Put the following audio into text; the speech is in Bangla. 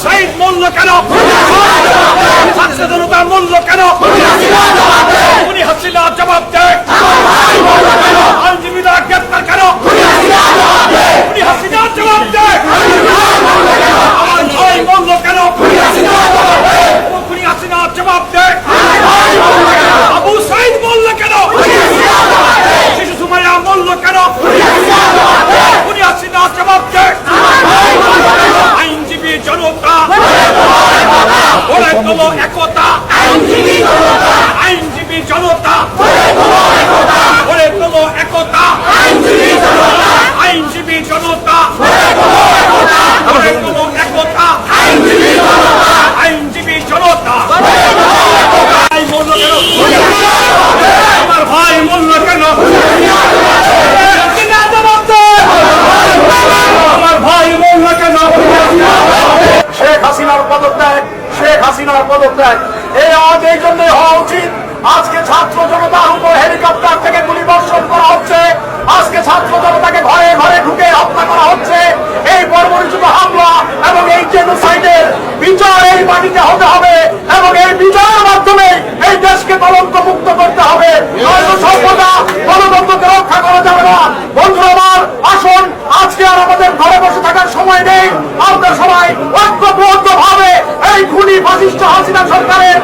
শহীদ মূল্য কেন? ছাত্র জনতার মূল্য কেন? উনি হাসিনা জবাব দেয়। আইনজীবীরা গ্রেপ্তার কেন? উনি হাসিনা জবাব দেয়। আমার ভাই মূল্য কেন? উনি হাসিনা জবাব দেয়। আবু সাইদ মূল্য কেন? শিশু সুমাইয়া মূল্য কেন? উনি হাসিনা জবাব দেয়। আইনজীবী জনতা গড়ে তোলো একতা। আইনজীবী জনতা গড়ে তোলো একতা। আইনজীবী জনতা গড়ে তোলো একতা। আইনজীবী জনতা ভাই মূল্য কেন? আমার ভাই মূল্য কেন? আমার ভাই মূল্য কেন? শেখ হাসিনার পদত্যাগ, শেখ হাসিনার পদত্যাগ এই আমাদের জন্য হওয়া উচিত। আজকে ছাত্র জনতার উপর হেলিকপ্টার থেকে গুলি বর্ষণ করা হচ্ছে। আজকে ছাত্র জনতাকে ঘরে ঘরে ঢুকে হত্যা করা হচ্ছে। এই বর্বরোচিত হামলা এবং এই জেনোসাইডের বিচার এই মাটিতে হতে হবে এবং এই বিচারের মাধ্যমে এই দেশকে কলঙ্ক মুক্ত করতে হবে। নয়তো সভ্যতা গণতন্ত্রকে রক্ষা করা যাবে না। বন্ধুরা আমার, আসুন আজকে আর আমাদের ঘরে বসে থাকার সময় নেই। আমরা সবাই ঐক্যবদ্ধ ভাবে এই খুনি ফাসিস্ট হাসিনা সরকারের